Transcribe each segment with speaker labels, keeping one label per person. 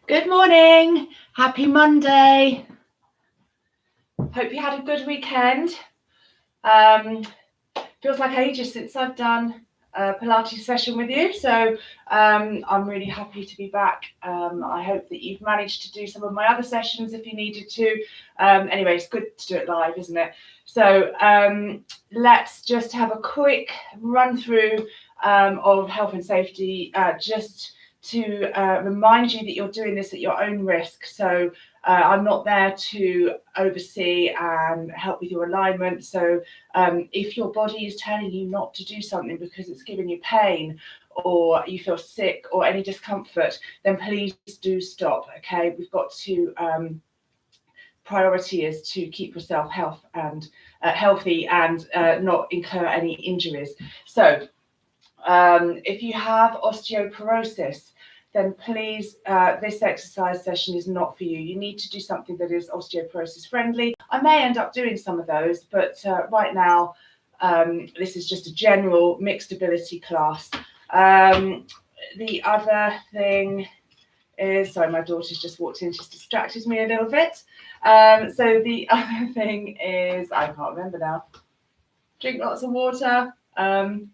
Speaker 1: Good morning. Happy Monday. Hope you had a good weekend. Feels like ages since I've done a Pilates session with you, so I'm really happy to be back. I hope that you've managed to do some of my other sessions if you needed to. Anyway, it's good to do it live, isn't it? So let's just have a quick run through of health and safety, just to remind you that you're doing this at your own risk. So I'm not there to oversee and help with your alignment. So if your body is telling you not to do something because it's giving you pain or you feel sick or any discomfort, then please do stop. Okay, we've got to priority is to keep yourself healthy and not incur any injuries. So if you have osteoporosis, then please, this exercise session is not for you. You need to do something that is osteoporosis friendly. I may end up doing some of those, but right now, this is just a general mixed ability class. The other thing is, sorry, my daughter's just walked in, she's distracted me a little bit. So the other thing is, I can't remember now. Drink lots of water. Come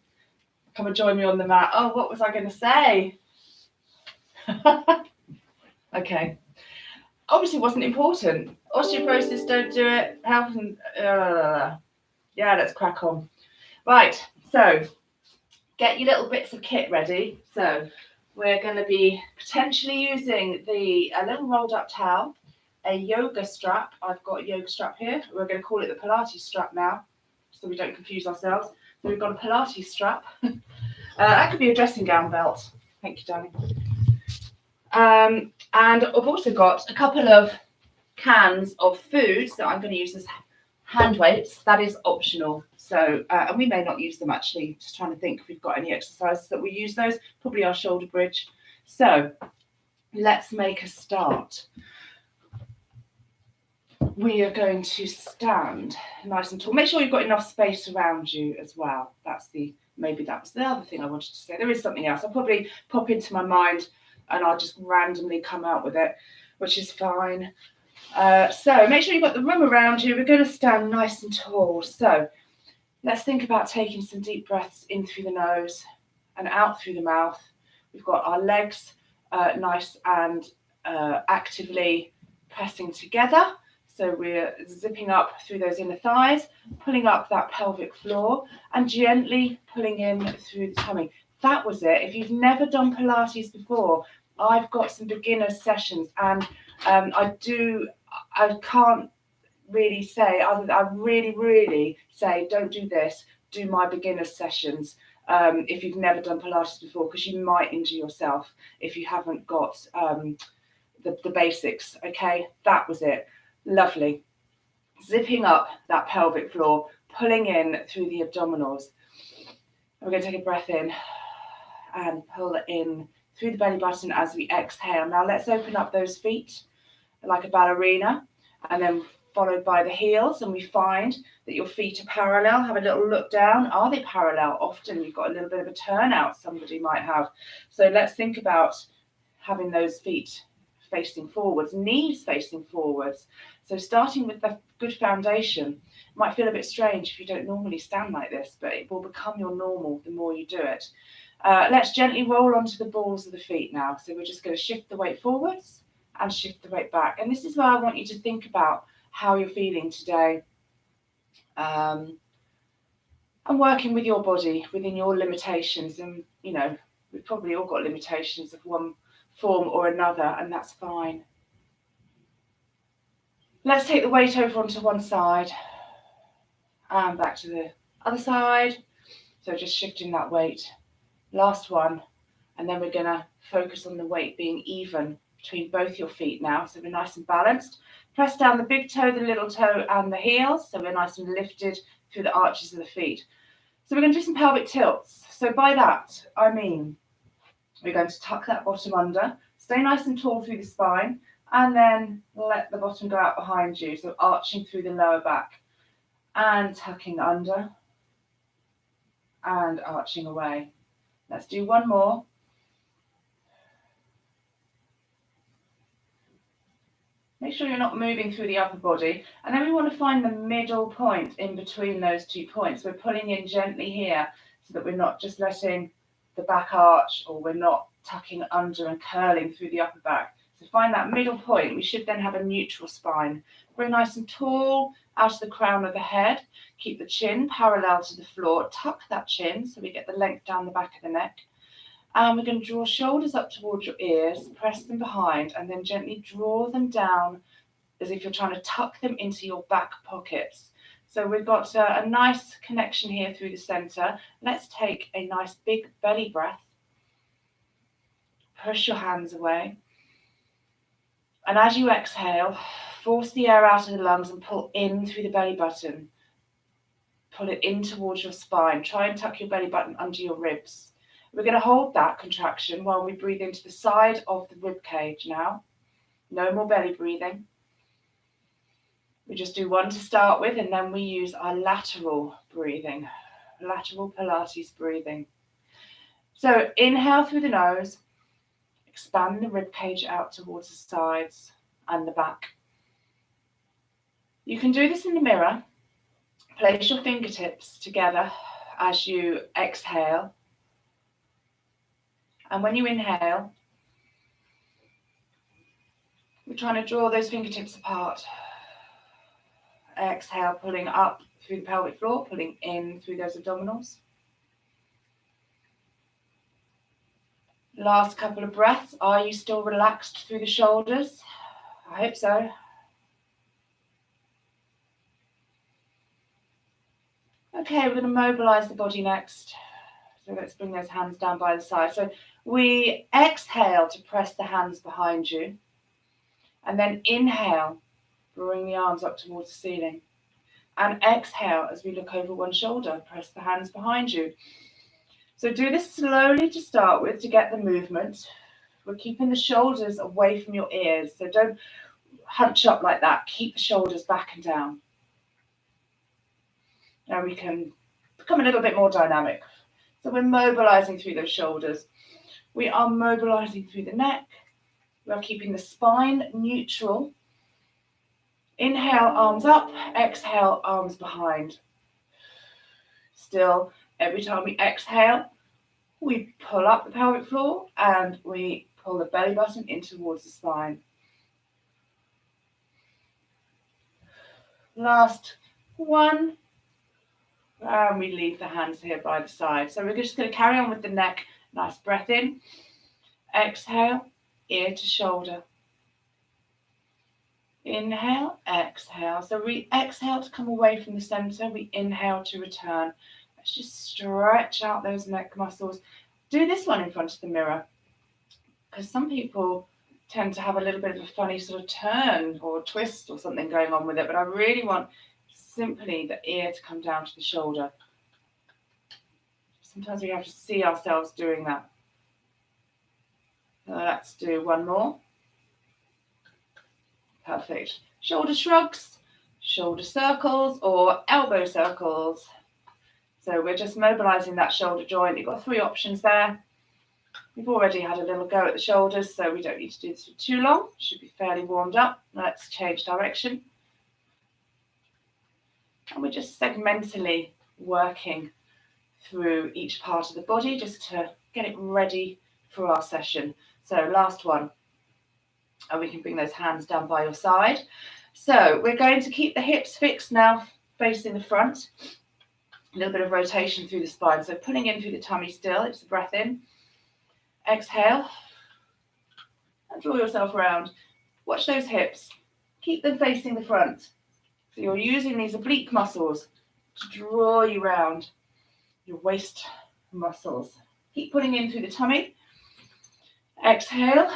Speaker 1: and join me on the mat. Oh, what was I going to say? Okay. Obviously wasn't important. Osteoporosis, don't do it. Health and yeah, let's crack on. Right, so get your little bits of kit ready. So we're going to be potentially using a little rolled up towel, a yoga strap. I've got a yoga strap here. We're going to call it the Pilates strap now, so we don't confuse ourselves. So we've got a Pilates strap. That could be a dressing gown belt. Thank you, darling. And I've also got a couple of cans of food that I'm going to use as hand weights. That is optional. So, and we may not use them actually. Just trying to think if we've got any exercises that we use those. Probably our shoulder bridge. So, let's make a start. We are going to stand nice and tall. Make sure you've got enough space around you as well. Maybe that was the other thing I wanted to say. There is something else. I'll probably pop into my mind and I'll just randomly come out with it, which is fine. So make sure you've got the room around you. We're going to stand nice and tall. So let's think about taking some deep breaths in through the nose and out through the mouth. We've got our legs nice and actively pressing together. So we're zipping up through those inner thighs, pulling up that pelvic floor and gently pulling in through the tummy. That was it. If you've never done Pilates before, I've got some beginner sessions and I can't really say, I really say, don't do this, do my beginner sessions if you've never done Pilates before, because you might injure yourself if you haven't got the basics. Okay, that was it. Lovely. Zipping up that pelvic floor, pulling in through the abdominals. We're going to take a breath in and pull in through the belly button as we exhale. Now let's open up those feet like a ballerina and then followed by the heels, and we find that your feet are parallel. Have a little look down. Are they parallel? Often you've got a little bit of a turnout somebody might have. So let's think about having those feet facing forwards, knees facing forwards. So starting with the good foundation. It might feel a bit strange if you don't normally stand like this, but it will become your normal the more you do it. Let's gently roll onto the balls of the feet now. So we're just going to shift the weight forwards and shift the weight back. And this is where I want you to think about how you're feeling today. And working with your body within your limitations. And, you know, we've probably all got limitations of one form or another, and that's fine. Let's take the weight over onto one side and back to the other side. So just shifting that weight. Last one. And then we're going to focus on the weight being even between both your feet now. So we're nice and balanced. Press down the big toe, the little toe, and the heels. So we're nice and lifted through the arches of the feet. So we're going to do some pelvic tilts. So by that, I mean, we're going to tuck that bottom under, stay nice and tall through the spine, and then let the bottom go out behind you. So arching through the lower back and tucking under and arching away. Let's do one more. Make sure you're not moving through the upper body. And then we want to find the middle point in between those 2 points. We're pulling in gently here so that we're not just letting the back arch, or we're not tucking under and curling through the upper back. So find that middle point. We should then have a neutral spine. Very nice and tall out of the crown of the head. Keep the chin parallel to the floor. Tuck that chin so we get the length down the back of the neck. And we're going to draw shoulders up towards your ears, press them behind, and then gently draw them down as if you're trying to tuck them into your back pockets. So we've got a nice connection here through the center. Let's take a nice big belly breath. Push your hands away. And as you exhale, force the air out of the lungs and pull in through the belly button. Pull it in towards your spine. Try and tuck your belly button under your ribs. We're going to hold that contraction while we breathe into the side of the rib cage now. No more belly breathing. We just do one to start with, and then we use our lateral breathing, lateral Pilates breathing. So inhale through the nose, expand the rib cage out towards the sides and the back. You can do this in the mirror. Place your fingertips together as you exhale. And when you inhale, we're trying to draw those fingertips apart. Exhale, pulling up through the pelvic floor, pulling in through those abdominals. Last couple of breaths. Are you still relaxed through the shoulders? I hope so. Okay, we're going to mobilize the body next. So let's bring those hands down by the side. So we exhale to press the hands behind you. And then inhale, bring the arms up towards the ceiling. And exhale as we look over one shoulder, press the hands behind you. So do this slowly to start with to get the movement. We're keeping the shoulders away from your ears. So don't hunch up like that. Keep the shoulders back and down. Now we can become a little bit more dynamic. So we're mobilizing through those shoulders. We are mobilizing through the neck. We are keeping the spine neutral. Inhale, arms up. Exhale, arms behind. Still, every time we exhale, we pull up the pelvic floor and we pull the belly button in towards the spine. Last one. And we leave the hands here by the side. So we're just going to carry on with the neck. Nice breath in. Exhale, ear to shoulder. Inhale, exhale. So we exhale to come away from the center. We inhale to return. Let's just stretch out those neck muscles. Do this one in front of the mirror, because some people tend to have a little bit of a funny sort of turn or twist or something going on with it. But I really want simply the ear to come down to the shoulder. Sometimes we have to see ourselves doing that. Let's do one more. Perfect. Shoulder shrugs, shoulder circles, or elbow circles. So we're just mobilizing that shoulder joint. You've got 3 options there. We've already had a little go at the shoulders, so we don't need to do this for too long. Should be fairly warmed up. Let's change direction. And we're just segmentally working through each part of the body just to get it ready for our session. So last one. And we can bring those hands down by your side. So we're going to keep the hips fixed now, facing the front. A little bit of rotation through the spine. So pulling in through the tummy still. It's a breath in. Exhale. And draw yourself around. Watch those hips. Keep them facing the front. So you're using these oblique muscles to draw you round your waist muscles. Keep pulling in through the tummy. Exhale.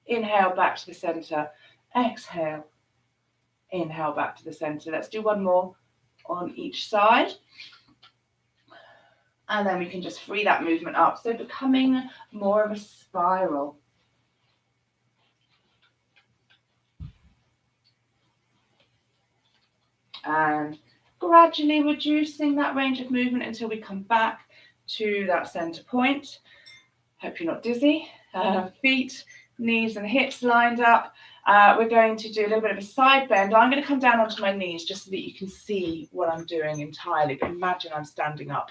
Speaker 1: Inhale back to the center. Exhale. Inhale back to the center. Let's do one more on each side. And then we can just free that movement up. So becoming more of a spiral. And gradually reducing that range of movement until we come back to that center point. Hope you're not dizzy. Feet knees and hips lined up. We're going to do a little bit of a side bend. I'm going to come down onto my knees just so that you can see what I'm doing entirely, but imagine I'm standing up.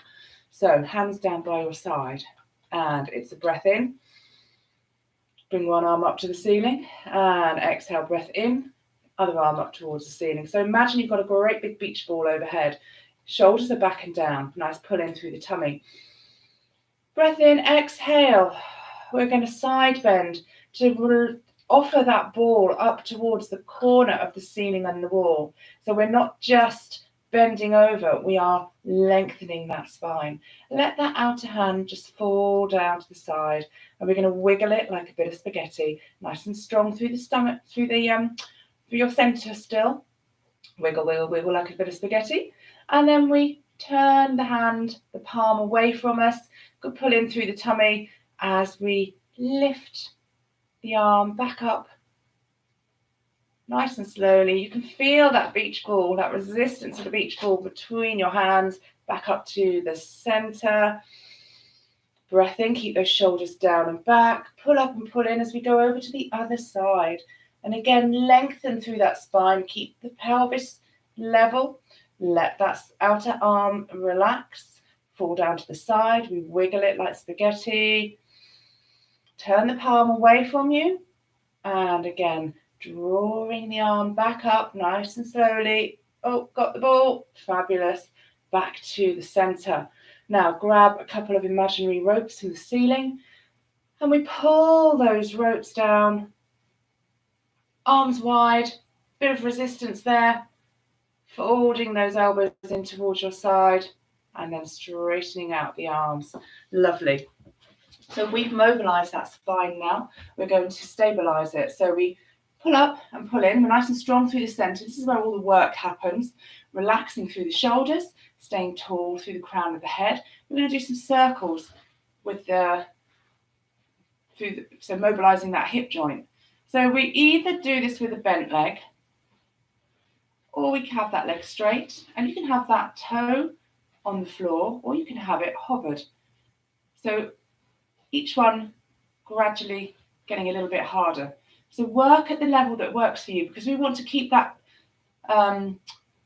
Speaker 1: So hands down by your side, and it's a breath in. Bring one arm up to the ceiling, and exhale, breath in, other arm up towards the ceiling. So imagine you've got a great big beach ball overhead. Shoulders are back and down. Nice pull in through the tummy. Breath in, exhale. We're going to side bend to offer that ball up towards the corner of the ceiling and the wall. So we're not just bending over, we are lengthening that spine. Let that outer hand just fall down to the side, and we're going to wiggle it like a bit of spaghetti, nice and strong through the stomach, through your center still. Wiggle, wiggle, wiggle like a bit of spaghetti, and then we turn the hand, the palm away from us. Good pull in through the tummy as we lift the arm back up nice and slowly. You can feel that beach ball, that resistance of the beach ball between your hands, back up to the center. Breath in, keep those shoulders down and back. Pull up and pull in as we go over to the other side. And again, lengthen through that spine. Keep the pelvis level. Let that outer arm relax. Fall down to the side. We wiggle it like spaghetti. Turn the palm away from you. And again, drawing the arm back up nice and slowly. Oh, got the ball. Fabulous. Back to the center. Now grab a couple of imaginary ropes from the ceiling, and we pull those ropes down. Arms wide, bit of resistance there. Folding those elbows in towards your side, and then straightening out the arms. Lovely. So we've mobilized that spine now. We're going to stabilize it. So we pull up and pull in. We're nice and strong through the center. This is where all the work happens. Relaxing through the shoulders, staying tall through the crown of the head. We're going to do some circles with so mobilizing that hip joint. So we either do this with a bent leg, or we can have that leg straight, and you can have that toe on the floor, or you can have it hovered. So each one gradually getting a little bit harder. So work at the level that works for you, because we want to keep that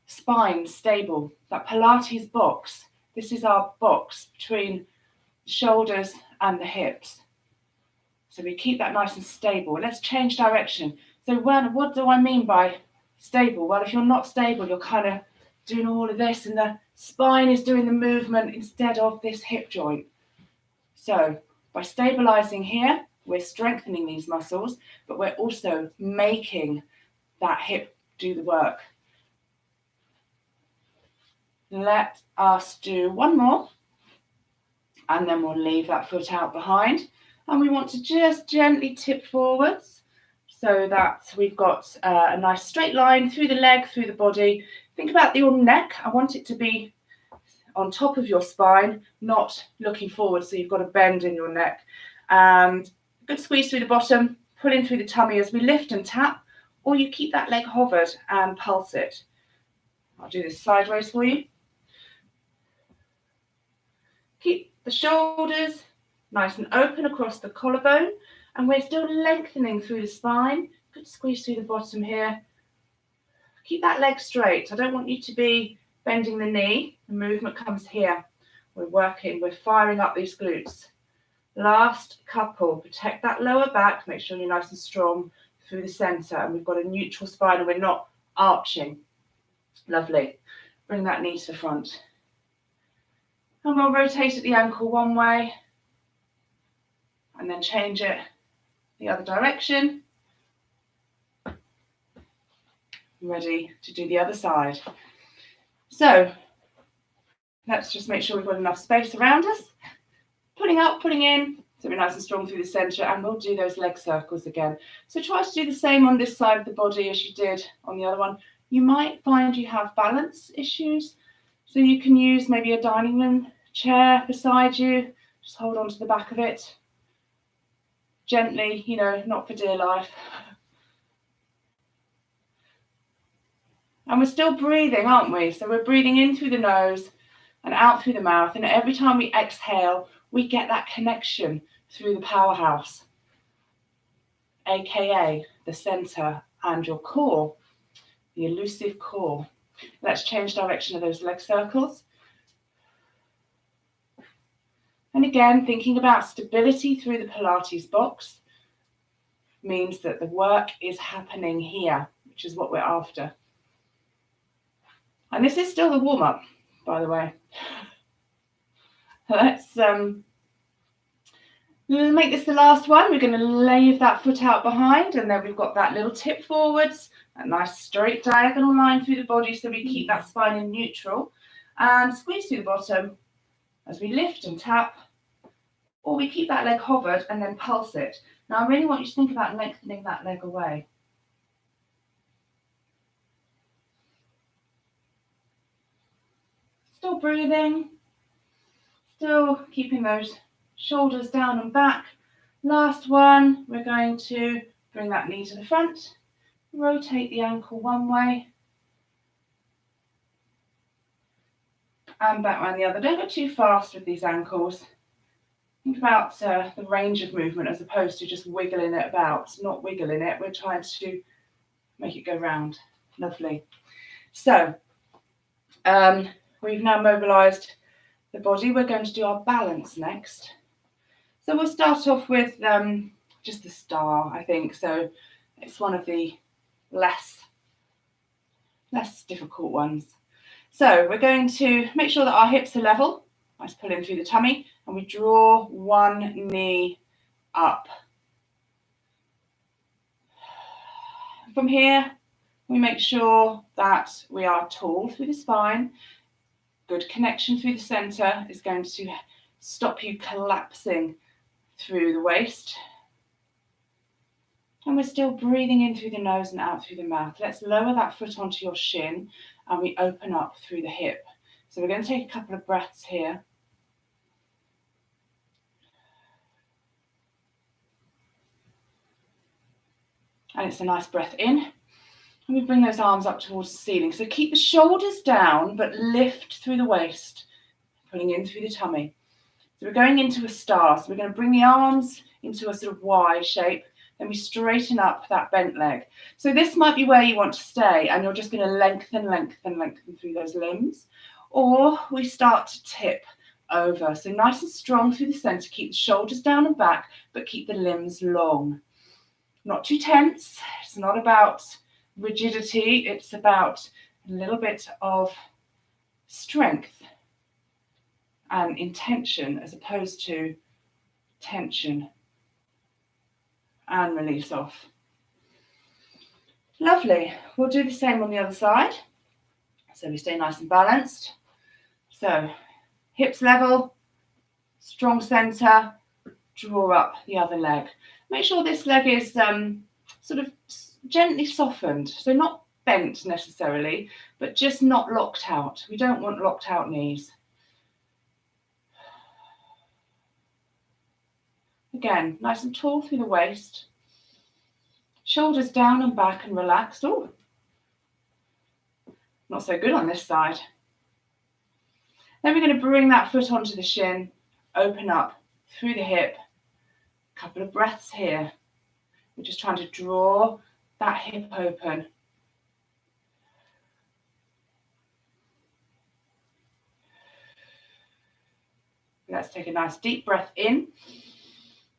Speaker 1: spine stable, that Pilates box. This is our box between the shoulders and the hips. So we keep that nice and stable. Let's change direction. So what do I mean by stable? Well, if you're not stable, you're kind of doing all of this, and the spine is doing the movement instead of this hip joint. So by stabilizing here, we're strengthening these muscles, but we're also making that hip do the work. Let us do one more, and then we'll leave that foot out behind. And we want to just gently tip forwards so that we've got a nice straight line through the leg, through the body. Think about your neck. I want it to be on top of your spine, not looking forward, so you've got a bend in your neck. And good squeeze through the bottom, pull in through the tummy as we lift and tap, or you keep that leg hovered and pulse it. I'll do this sideways for you. Keep the shoulders nice and open across the collarbone, and we're still lengthening through the spine. Good squeeze through the bottom here. Keep that leg straight. I don't want you to be bending the knee. The movement comes here. We're firing up these glutes. Last couple. Protect that lower back. Make sure you're nice and strong through the center, and we've got a neutral spine and we're not arching. Lovely. Bring that knee to the front. And we'll rotate at the ankle one way, and then change it the other direction. Ready to do the other side. So let's just make sure we've got enough space around us. Pulling up, pulling in, so we're nice and strong through the center, and we'll do those leg circles again. So try to do the same on this side of the body as you did on the other one. You might find you have balance issues, so you can use maybe a dining room chair beside you. Just hold on to the back of it. Gently, not for dear life. And we're still breathing, aren't we? So we're breathing in through the nose and out through the mouth. And every time we exhale, we get that connection through the powerhouse. aka the center and your core, the elusive core. Let's change direction of those leg circles. And again, thinking about stability through the Pilates box means that the work is happening here, which is what we're after. And this is still the warm-up, by the way. Let's make this the last one. We're going to leave that foot out behind, and then we've got that little tip forwards, a nice straight diagonal line through the body so we keep that spine in neutral, and squeeze through the bottom as we lift and tap, or we keep that leg hovered and then pulse it. Now I really want you to think about lengthening that leg away. Still breathing, still keeping those shoulders down and back. Last one, we're going to bring that knee to the front, rotate the ankle one way, and back around the other. Don't go too fast with these ankles. Think about the range of movement as opposed to just wiggling it about. Not wiggling it, we're trying to make it go round. Lovely. So, we've now mobilised the body. We're going to do our balance next. So we'll start off with just the star, I think. So it's one of the less difficult ones. So we're going to make sure that our hips are level. Nice pull in through the tummy, and we draw one knee up. From here, we make sure that we are tall through the spine. Good connection through the center is going to stop you collapsing through the waist. And we're still breathing in through the nose and out through the mouth. Let's lower that foot onto your shin and we open up through the hip. So we're going to take a couple of breaths here. And it's a nice breath in. And we bring those arms up towards the ceiling. So keep the shoulders down, but lift through the waist, pulling in through the tummy. So we're going into a star. So we're going to bring the arms into a sort of Y shape. Then we straighten up that bent leg. So this might be where you want to stay, and you're just going to lengthen through those limbs. Or we start to tip over. So nice and strong through the center. Keep the shoulders down and back, but keep the limbs long. Not too tense. It's not about rigidity. It's about a little bit of strength and intention as opposed to tension and release off. Lovely. We'll do the same on the other side. So we stay nice and balanced. So hips level, strong center, draw up the other leg. Make sure this leg is sort of gently softened. So not bent necessarily, but just not locked out. We don't want locked out knees. Again, nice and tall through the waist. Shoulders down and back and relaxed. Oh, not so good on this side. Then we're going to bring that foot onto the shin, open up through the hip. A couple of breaths here. We're just trying to draw that hip open. Let's take a nice deep breath in.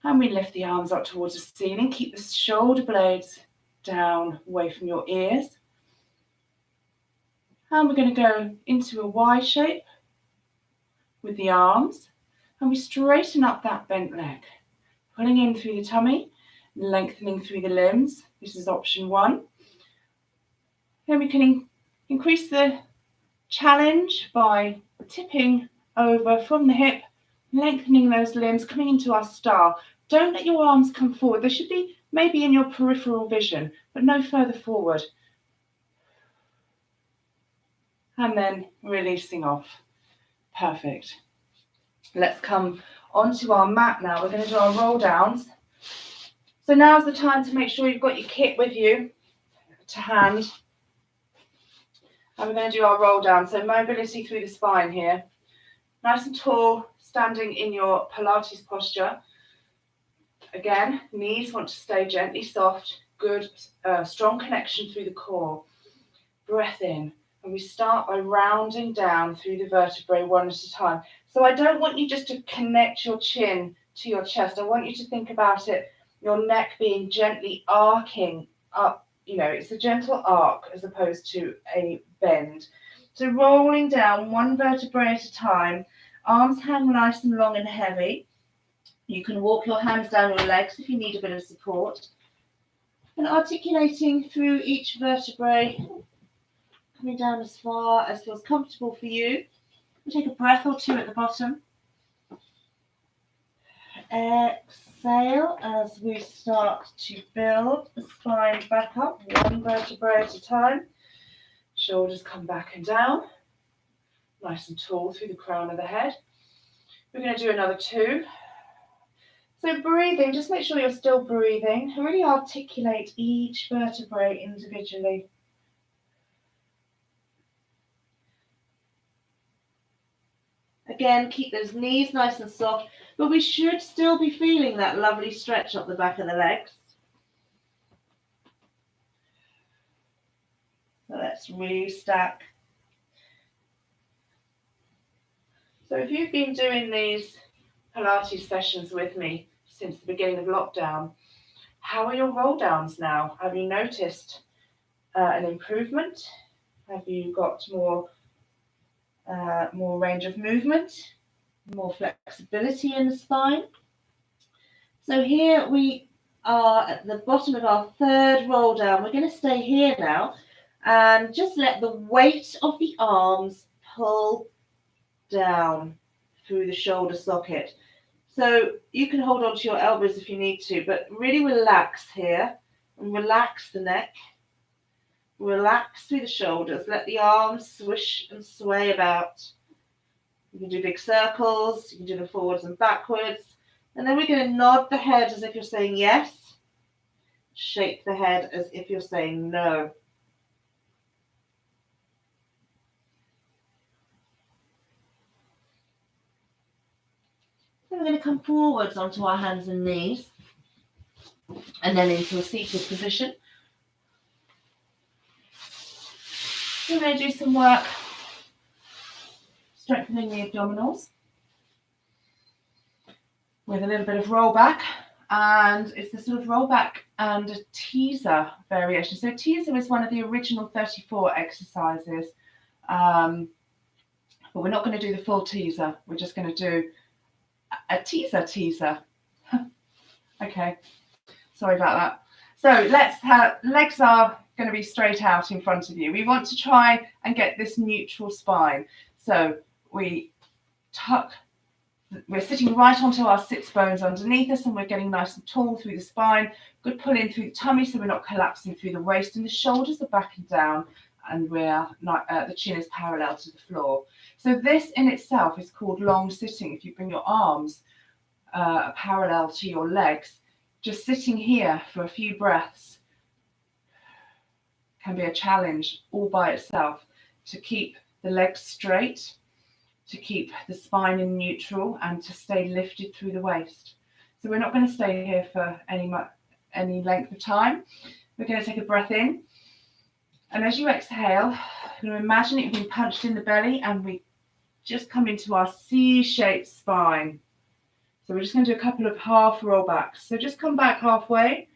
Speaker 1: And we lift the arms up towards the ceiling. Keep the shoulder blades down away from your ears. And we're going to go into a Y shape with the arms. And we straighten up that bent leg. Pulling in through the tummy, lengthening through the limbs. This is option one. Then we can increase the challenge by tipping over from the hip, lengthening those limbs, coming into our star. Don't let your arms come forward. They should be maybe in your peripheral vision, but no further forward. And then releasing off. Perfect. Let's come onto our mat now. We're going to do our roll downs. So now's the time to make sure you've got your kit with you to hand. And we're going to do our roll down. So mobility through the spine here. Nice and tall, standing in your Pilates posture. Again, knees want to stay gently soft, good, strong connection through the core. Breath in, and we start by rounding down through the vertebrae one at a time. So I don't want you just to connect your chin to your chest. I want you to think about it, your neck being gently arcing up. It's a gentle arc as opposed to a bend. So rolling down one vertebrae at a time, arms hang nice and long and heavy. You can walk your hands down your legs if you need a bit of support. And articulating through each vertebrae, coming down as far as feels comfortable for you. We'll take a breath or two at the bottom. Exhale as we start to build the spine back up, one vertebrae at a time. Shoulders come back and down, nice and tall through the crown of the head. We're going to do another 2. So breathing, just make sure you're still breathing. Really articulate each vertebrae individually. Again, keep those knees nice and soft, but we should still be feeling that lovely stretch up the back of the legs. So let's restack. So if you've been doing these Pilates sessions with me since the beginning of lockdown, how are your roll downs now? Have you noticed an improvement? Have you got more range of movement, more flexibility in the spine? So here we are at the bottom of our 3rd roll down. We're going to stay here now and just let the weight of the arms pull down through the shoulder socket. So you can hold on to your elbows if you need to, but really relax here and relax the neck. Relax through the shoulders. Let the arms swish and sway about. You can do big circles. You can do them forwards and backwards. And then we're going to nod the head as if you're saying yes. Shake the head as if you're saying no. Then we're going to come forwards onto our hands and knees. And then into a seated position. We're going to do some work strengthening the abdominals with a little bit of roll back, and it's the sort of roll back and a teaser variation. So teaser is one of the original 34 exercises, but we're not going to do the full teaser. We're just going to do a teaser. Okay, sorry about that. So let's have, legs are going to be straight out in front of you. We want to try and get this neutral spine. So we're sitting right onto our sits bones underneath us, and we're getting nice and tall through the spine. Good pull in through the tummy so we're not collapsing through the waist, and the shoulders are back and down, and we're not, the chin is parallel to the floor. So this in itself is called long sitting. If you bring your arms parallel to your legs, just sitting here for a few breaths can be a challenge all by itself to keep the legs straight, to keep the spine in neutral, and to stay lifted through the waist. So we're not going to stay here for any length of time. We're going to take a breath in, and as you exhale, you're going to imagine it being punched in the belly, and we just come into our C-shaped spine. So we're just going to do a couple of half roll backs. So just come back halfway,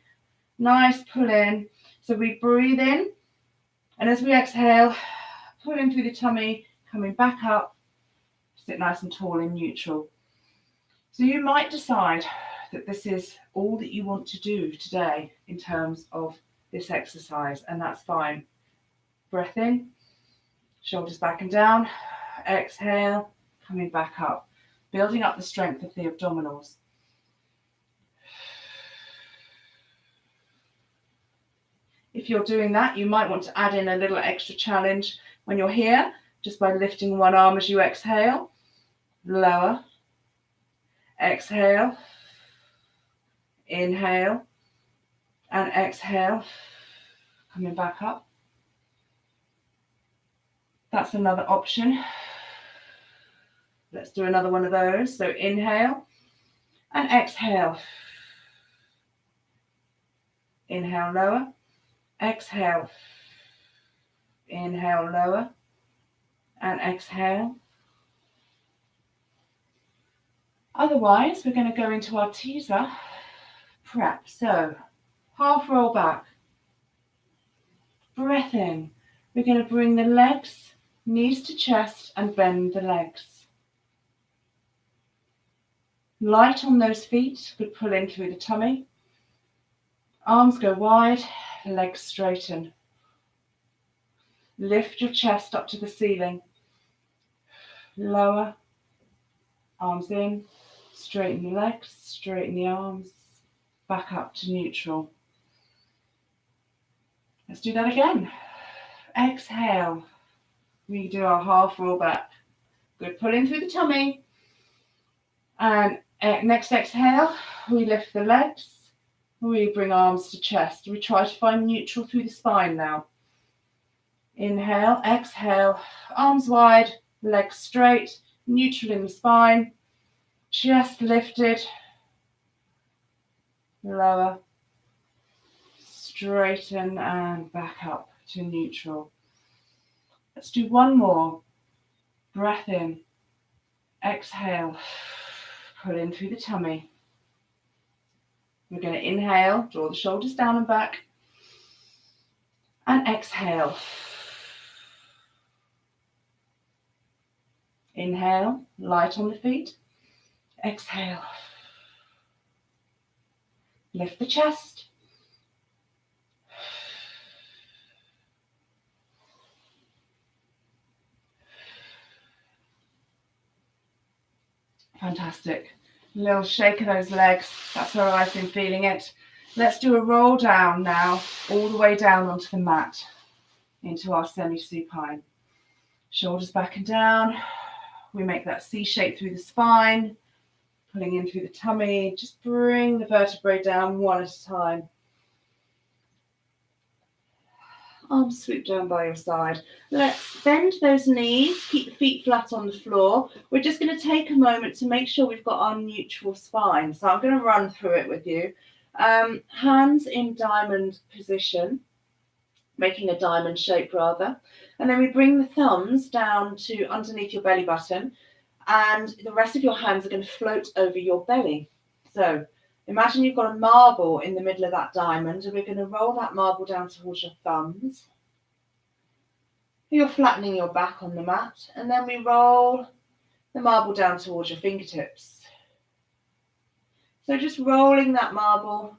Speaker 1: nice pull in. So we breathe in, and as we exhale, pull in through the tummy, coming back up, sit nice and tall in neutral. So you might decide that this is all that you want to do today in terms of this exercise, and that's fine. Breath in, shoulders back and down, exhale, coming back up, building up the strength of the abdominals. If you're doing that, you might want to add in a little extra challenge when you're here, just by lifting one arm as you exhale, lower, exhale, inhale, and exhale, coming back up. That's another option. Let's do another one of those. So inhale and exhale. Inhale, lower. Exhale. Inhale, lower. And exhale. Otherwise, we're going to go into our teaser prep. So, half roll back. Breath in. We're going to bring the legs, knees to chest, and bend the legs. Light on those feet. Good pull in through the tummy. Arms go wide, legs straighten. Lift your chest up to the ceiling. Lower. Arms in. Straighten the legs, straighten the arms. Back up to neutral. Let's do that again. Exhale. We do our half roll back. Good pull in through the tummy. And next exhale, we lift the legs. We bring arms to chest. We try to find neutral through the spine now. Inhale, exhale, arms wide, legs straight, neutral in the spine, chest lifted, lower, straighten and back up to neutral. Let's do one more. Breath in, exhale, pull in through the tummy. We're going to inhale, draw the shoulders down and back, and exhale. Inhale, light on the feet. Exhale. Lift the chest. Fantastic. A little shake of those legs. That's where I've been feeling it. Let's do a roll down now, all the way down onto the mat, into our semi-supine. Shoulders back and down. We make that C shape through the spine, pulling in through the tummy. Just bring the vertebrae down one at a time. Arms swoop down by your side. Let's bend those knees, keep the feet flat on the floor. We're just going to take a moment to make sure we've got our neutral spine. So I'm going to run through it with you. Hands in diamond position, making a diamond shape rather. And then we bring the thumbs down to underneath your belly button, and the rest of your hands are going to float over your belly. So imagine you've got a marble in the middle of that diamond, and we're going to roll that marble down towards your thumbs. You're flattening your back on the mat, and then we roll the marble down towards your fingertips. So just rolling that marble.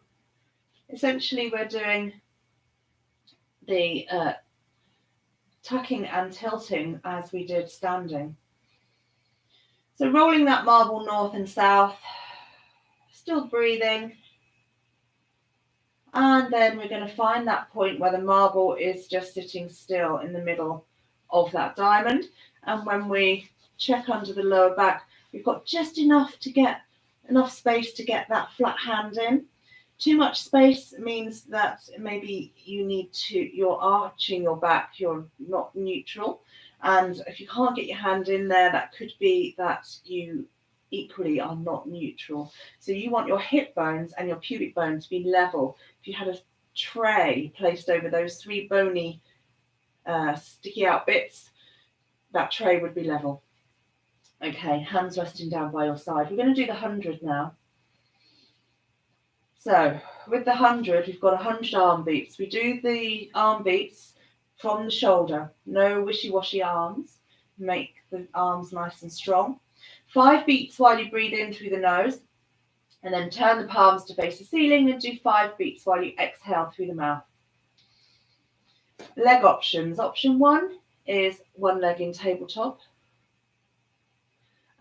Speaker 1: Essentially, we're doing the tucking and tilting as we did standing. So rolling that marble north and south, still breathing. And then we're going to find that point where the marble is just sitting still in the middle of that diamond. And when we check under the lower back, we've got just enough space to get that flat hand in. Too much space means that maybe you're arching your back, you're not neutral. And if you can't get your hand in there, that could be that you equally are not neutral. So you want your hip bones and your pubic bone to be level. If you had a tray placed over those three bony, sticky out bits, that tray would be level. Okay, hands resting down by your side. We're going to do the 100 now. So with the 100, we've got 100 arm beats. We do the arm beats from the shoulder. No wishy-washy arms. Make the arms nice and strong. 5 beats while you breathe in through the nose. And then turn the palms to face the ceiling and do 5 beats while you exhale through the mouth. Leg options. Option 1 is one leg in tabletop.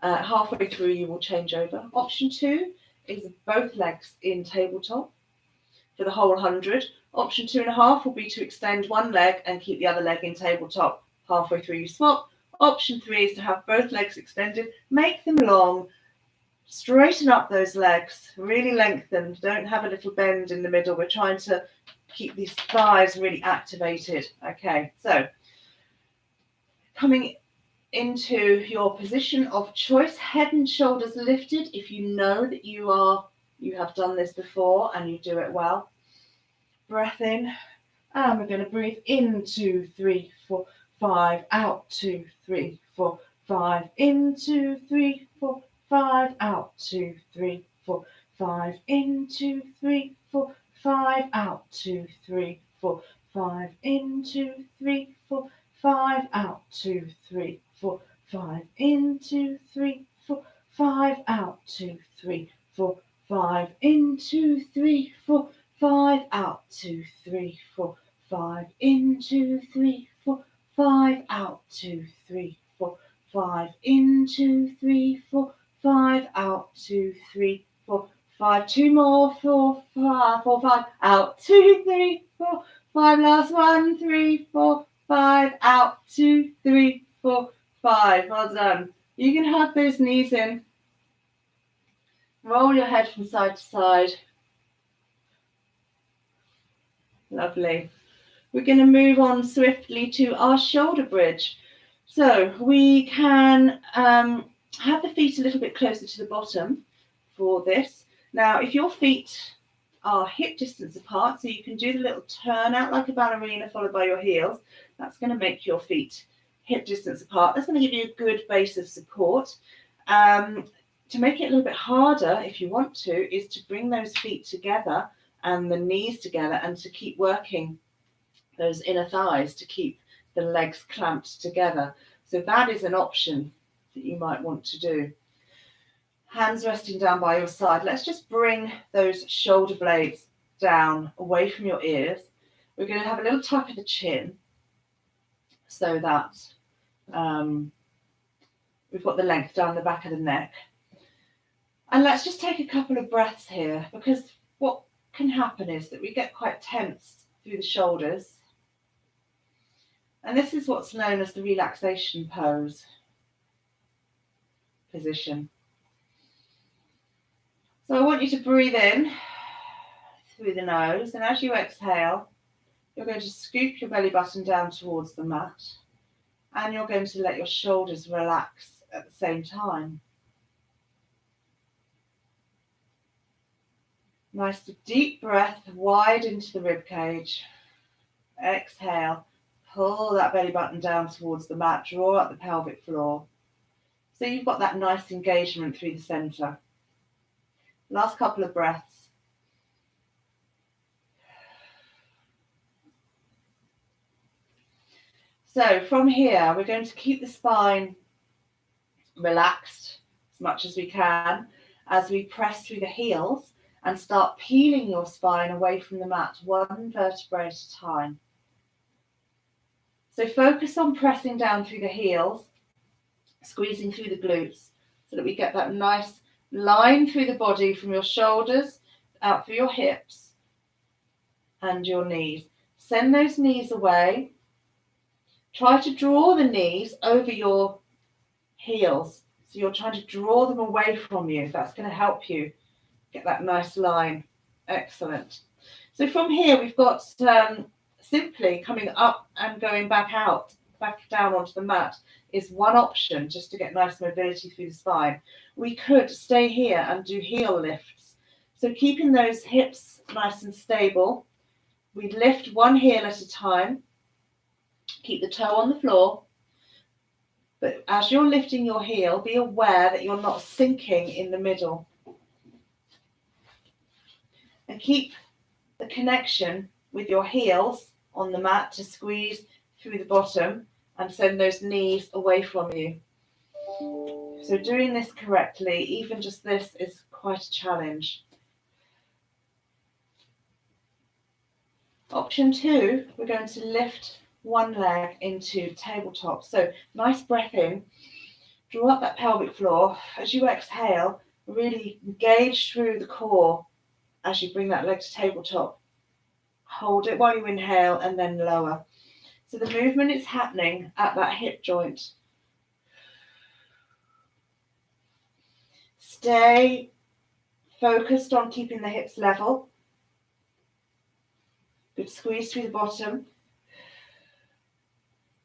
Speaker 1: Halfway through you will change over. Option 2 is both legs in tabletop for the whole 100. Option 2.5 will be to extend one leg and keep the other leg in tabletop. Halfway through you swap. Option 3 is to have both legs extended, make them long, straighten up those legs, really lengthen, don't have a little bend in the middle. We're trying to keep these thighs really activated. Okay, so coming into your position of choice, head and shoulders lifted. If you know that you have done this before and you do it well, breath in. And we're going to breathe in, 2, 3, 4, 5, out, 2, 3, 4, 5, in, 2, 3, 4, 5, out, 2, 3, 4, 5, in, 2, 3, 4, 5, out, 2, 3, 4, 5, in, 2, 3, 4, 5, out, 2, 3, 4, 5, in, 2, 3, 4, 5, out, 2, 3, 4, 5, in, 2, 3, 4, 5, out, 2, 3, 4, 5, in, 2, 3, 4, 5, out, 2, 3, 4, 5, in, 2, 3, 4, 5, out, 2, 3, 4, 5, 2 more, 4, 5, 4, 5, out, 2, 3, 4, 5, last one, 3, 4, 5, out, 2, 3, 4, 5. Well done. You can hug those knees in. Roll your head from side to side. Lovely. We're going to move on swiftly to our shoulder bridge. So we can have the feet a little bit closer to the bottom for this. Now, if your feet are hip distance apart, so you can do the little turn out like a ballerina followed by your heels, that's going to make your feet hip distance apart. That's going to give you a good base of support. To make it a little bit harder, if you want to, is to bring those feet together and the knees together and to keep working those inner thighs to keep the legs clamped together. So that is an option that you might want to do. Hands resting down by your side. Let's just bring those shoulder blades down away from your ears. We're going to have a little tuck of the chin so that we've got the length down the back of the neck. And let's just take a couple of breaths here, because what can happen is that we get quite tense through the shoulders. And this is what's known as the relaxation pose position. So I want you to breathe in through the nose, and as you exhale, you're going to scoop your belly button down towards the mat, and you're going to let your shoulders relax at the same time. Nice deep breath wide into the rib cage. Exhale, pull that belly button down towards the mat, draw up the pelvic floor. So you've got that nice engagement through the center. Last couple of breaths. So from here, we're going to keep the spine relaxed as much as we can as we press through the heels and start peeling your spine away from the mat, one vertebrae at a time. So focus on pressing down through the heels, squeezing through the glutes so that we get that nice line through the body from your shoulders out through your hips and your knees. Send those knees away. Try to draw the knees over your heels. So you're trying to draw them away from you. That's going to help you get that nice line. Excellent. So from here, we've got simply coming up and going back out, back down onto the mat is one option just to get nice mobility through the spine. We could stay here and do heel lifts. So keeping those hips nice and stable, we lift one heel at a time, keep the toe on the floor, but as you're lifting your heel, be aware that you're not sinking in the middle. And keep the connection with your heels on the mat to squeeze through the bottom and send those knees away from you. So doing this correctly, even just this, is quite a challenge. Option 2, we're going to lift one leg into tabletop. So nice breath in, draw up that pelvic floor. As you exhale, really engage through the core as you bring that leg to tabletop. Hold it while you inhale and then lower. So the movement is happening at that hip joint. Stay focused on keeping the hips level. Good squeeze through the bottom.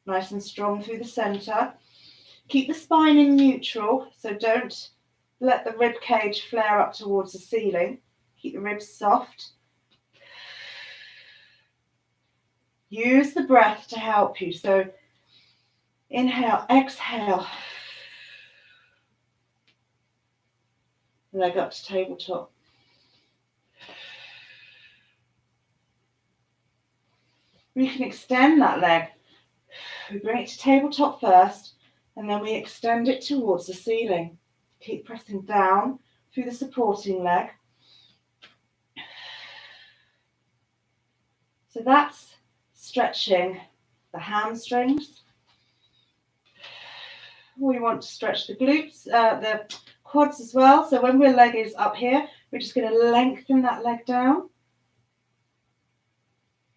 Speaker 1: Nice and strong through the center. Keep the spine in neutral, so don't let the rib cage flare up towards the ceiling. Keep the ribs soft. Use the breath to help you. So inhale, exhale. Leg up to tabletop. We can extend that leg. We bring it to tabletop first, and then we extend it towards the ceiling. Keep pressing down through the supporting leg. So that's stretching the hamstrings. We want to stretch the glutes, the quads as well. So when our leg is up here, we're just going to lengthen that leg down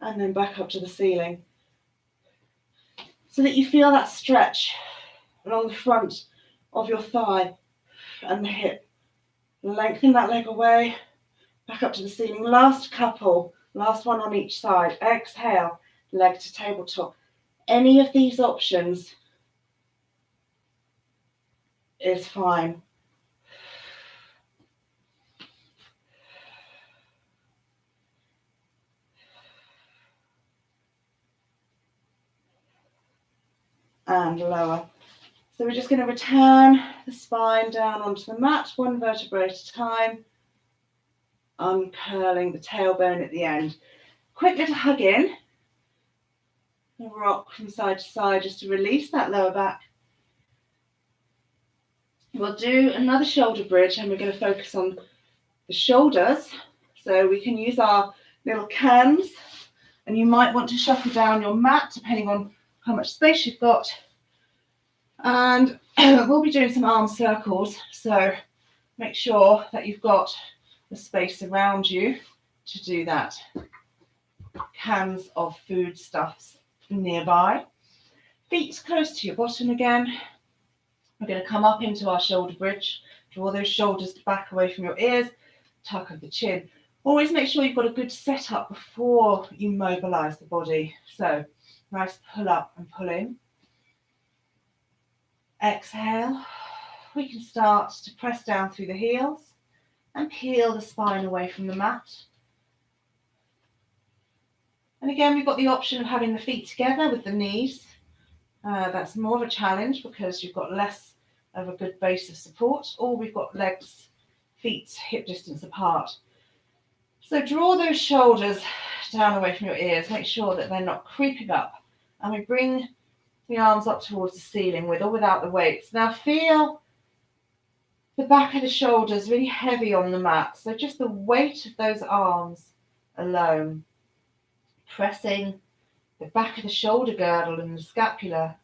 Speaker 1: and then back up to the ceiling, so that you feel that stretch along the front of your thigh and the hip. Lengthen that leg away, back up to the ceiling. Last couple, last one on each side. Exhale, leg to tabletop. Any of these options is fine. And lower. So we're just going to return the spine down onto the mat, one vertebrae at a time, uncurling the tailbone at the end. Quick little hug in, rock from side to side just to release that lower back. We'll do another shoulder bridge, and we're going to focus on the shoulders. So we can use our little cans, and you might want to shuffle down your mat depending on how much space you've got. And we'll be doing some arm circles, so make sure that you've got the space around you to do that. Cans of foodstuffs nearby. Feet close to your bottom again. We're going to come up into our shoulder bridge. Draw those shoulders back away from your ears. Tuck of the chin. Always make sure you've got a good setup before you mobilize the body. So nice pull up and pull in. Exhale. We can start to press down through the heels and peel the spine away from the mat. And again, we've got the option of having the feet together with the knees. That's more of a challenge because you've got less of a good base of support, or we've got legs, feet, hip distance apart. So draw those shoulders down away from your ears. Make sure that they're not creeping up. And we bring the arms up towards the ceiling with or without the weights. Now feel the back of the shoulders really heavy on the mat. So just the weight of those arms alone. Pressing the back of the shoulder girdle and the scapula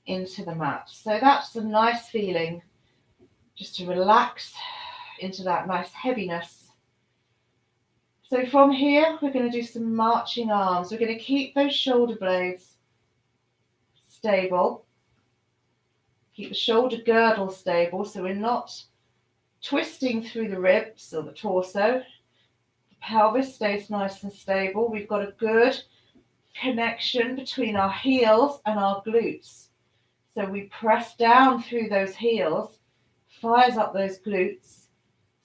Speaker 1: into the mat. So that's a nice feeling, just to relax into that nice heaviness. So from here, we're going to do some marching arms. We're going to keep those shoulder blades stable. Keep the shoulder girdle stable so we're not twisting through the ribs or the torso. The pelvis stays nice and stable. We've got a good connection between our heels and our glutes. So we press down through those heels, fires up those glutes,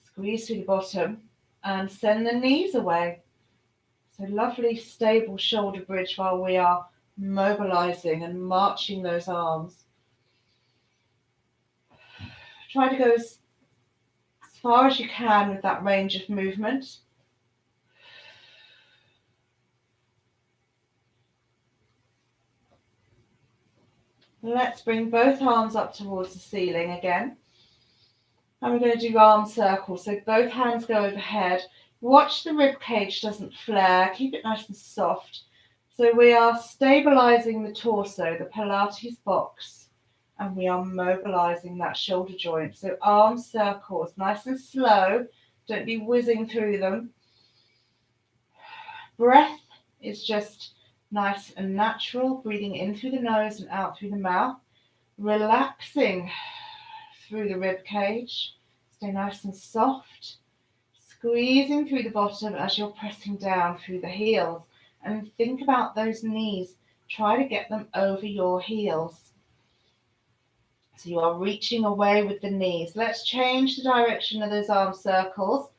Speaker 1: squeeze through the bottom, and send the knees away. So lovely, stable shoulder bridge while we are mobilizing and marching those arms. Try to go as far as you can with that range of movement. Let's bring both arms up towards the ceiling again. And we're going to do arm circles. So both hands go overhead. Watch the rib cage doesn't flare. Keep it nice and soft. So we are stabilizing the torso, the Pilates box, and we are mobilizing that shoulder joint. So arm circles, nice and slow. Don't be whizzing through them. Breath is just nice and natural, breathing in through the nose and out through the mouth. Relaxing through the rib cage. Stay nice and soft. Squeezing through the bottom as you're pressing down through the heels. And think about those knees. Try to get them over your heels. So you are reaching away with the knees. Let's change the direction of those arm circles.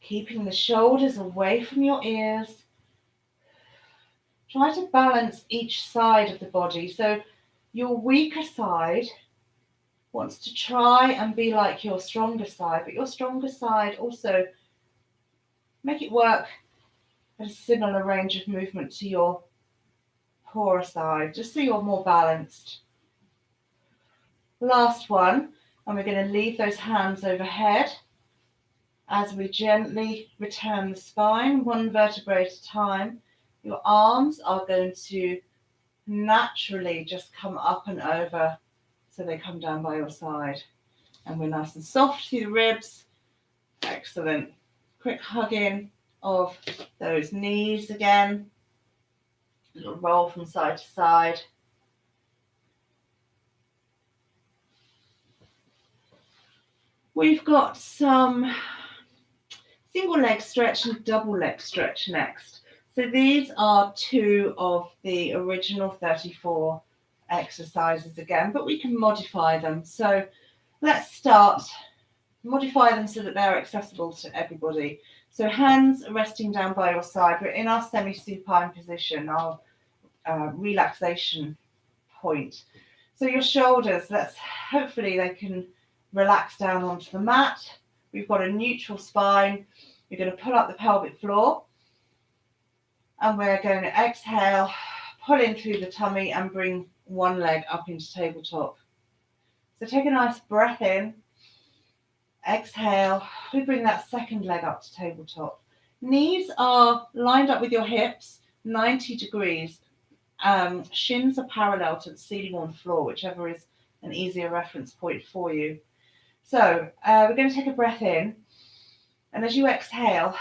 Speaker 1: keeping the shoulders away from your ears. Try to balance each side of the body. So your weaker side wants to try and be like your stronger side, but your stronger side also make it work at a similar range of movement to your poorer side, just so you're more balanced. Last one, and we're going to leave those hands overhead as we gently return the spine, one vertebrae at a time. Your arms are going to naturally just come up and over, so they come down by your side. And we're nice and soft through the ribs. Excellent. Quick hug in of those knees again. A little roll from side to side. We've got some single leg stretch and double leg stretch next. So these are two of the original 34 exercises again, but we can modify them. So let's modify them so that they're accessible to everybody. So hands resting down by your side. We're in our semi-supine position, our relaxation point. So your shoulders, hopefully they can relax down onto the mat. We've got a neutral spine. You're going to pull up the pelvic floor. And we're going to exhale, pull in through the tummy and bring one leg up into tabletop. So take a nice breath in. Exhale, we bring that second leg up to tabletop. Knees are lined up with your hips, 90 degrees. Shins are parallel to the ceiling or the floor, whichever is an easier reference point for you. So we're going to take a breath in. And as you exhale,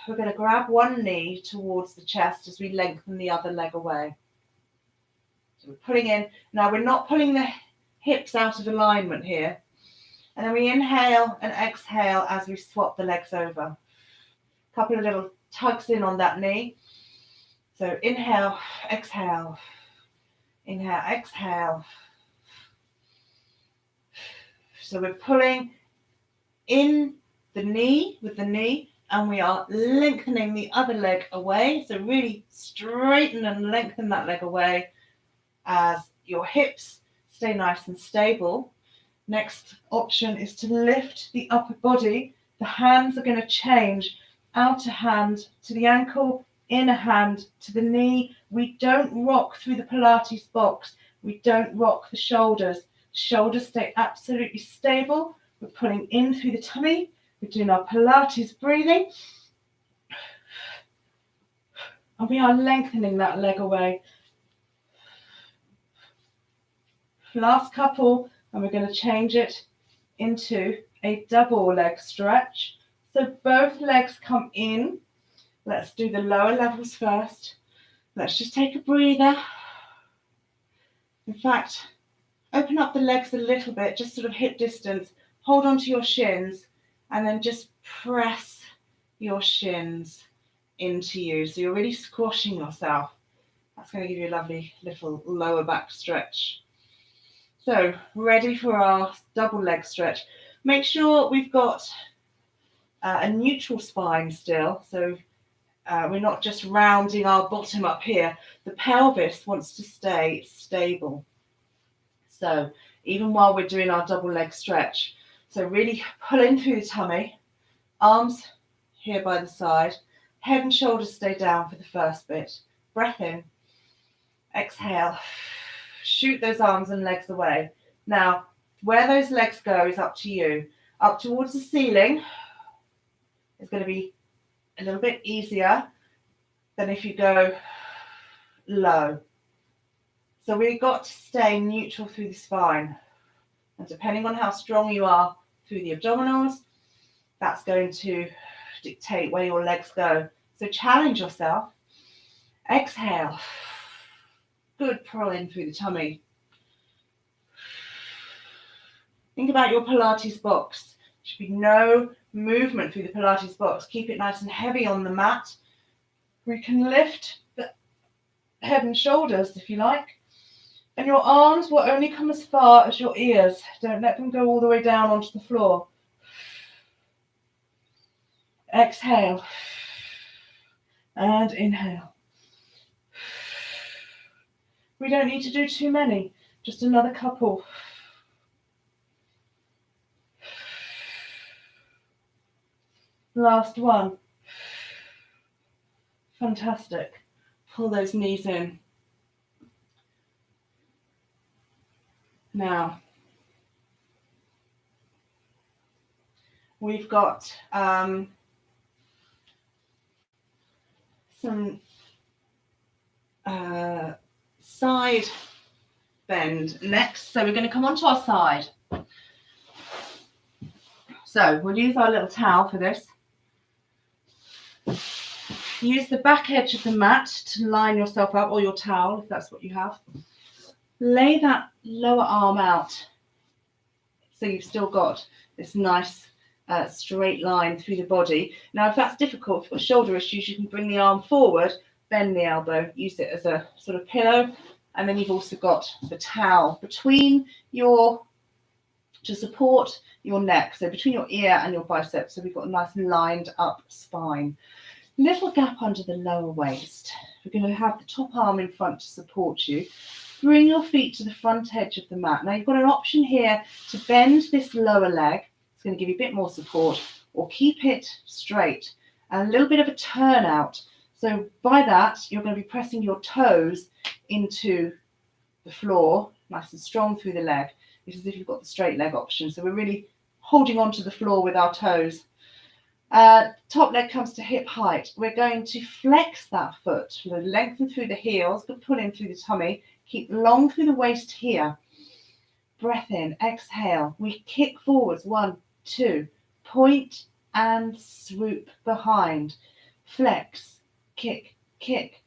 Speaker 1: we're going to grab one knee towards the chest as we lengthen the other leg away. So we're pulling in. Now we're not pulling the hips out of alignment here. And then we inhale and exhale as we swap the legs over. A couple of little tugs in on that knee. So inhale, exhale. Inhale, exhale. So we're pulling in the knee with the knee, and we are lengthening the other leg away. So really straighten and lengthen that leg away as your hips stay nice and stable. Next option is to lift the upper body. The hands are going to change. Outer hand to the ankle, inner hand to the knee. We don't rock through the Pilates box. We don't rock the shoulders. Shoulders stay absolutely stable. We're pulling in through the tummy. We're doing our Pilates breathing. And we are lengthening that leg away. Last couple, and we're going to change it into a double leg stretch. So both legs come in. Let's do the lower levels first. Let's just take a breather. In fact, open up the legs a little bit, just sort of hip distance. Hold on to your shins and then just press your shins into you. So you're really squashing yourself. That's going to give you a lovely little lower back stretch. So ready for our double leg stretch. Make sure we've got a neutral spine still. So we're not just rounding our bottom up here. The pelvis wants to stay stable. So even while we're doing our double leg stretch, so really pull in through the tummy, arms here by the side, head and shoulders stay down for the first bit. Breath in, exhale, shoot those arms and legs away. Now, where those legs go is up to you. Up towards the ceiling is going to be a little bit easier than if you go low. So we've got to stay neutral through the spine. And depending on how strong you are through the abdominals, that's going to dictate where your legs go. So challenge yourself. Exhale. Good, pull in through the tummy. Think about your Pilates box. There should be no movement through the Pilates box. Keep it nice and heavy on the mat. We can lift the head and shoulders if you like. And your arms will only come as far as your ears. Don't let them go all the way down onto the floor. Exhale. And inhale. We don't need to do too many, just another couple. Last one. Fantastic. Pull those knees in. Now, we've got some side bend next. So we're going to come onto our side. So we'll use our little towel for this. Use the back edge of the mat to line yourself up, or your towel if that's what you have. Lay that lower arm out so you've still got this nice straight line through the body. Now if that's difficult, if you've got shoulder issues, you can bring the arm forward, bend the elbow, use it as a sort of pillow, and then you've also got the towel between to support your neck, so between your ear and your biceps, so we've got a nice lined up spine. Little gap under the lower waist. We're going to have the top arm in front to support you. Bring your feet to the front edge of the mat. Now you've got an option here to bend this lower leg. It's going to give you a bit more support, or keep it straight and a little bit of a turnout. So by that, you're going to be pressing your toes into the floor, nice and strong through the leg. It's as if you've got the straight leg option. So we're really holding onto the floor with our toes. Top leg comes to hip height. We're going to flex that foot, lengthen through the heels, but pull in through the tummy. Keep long through the waist here. Breath in, exhale. We kick forwards, 1, 2, point and swoop behind. Flex, kick, kick,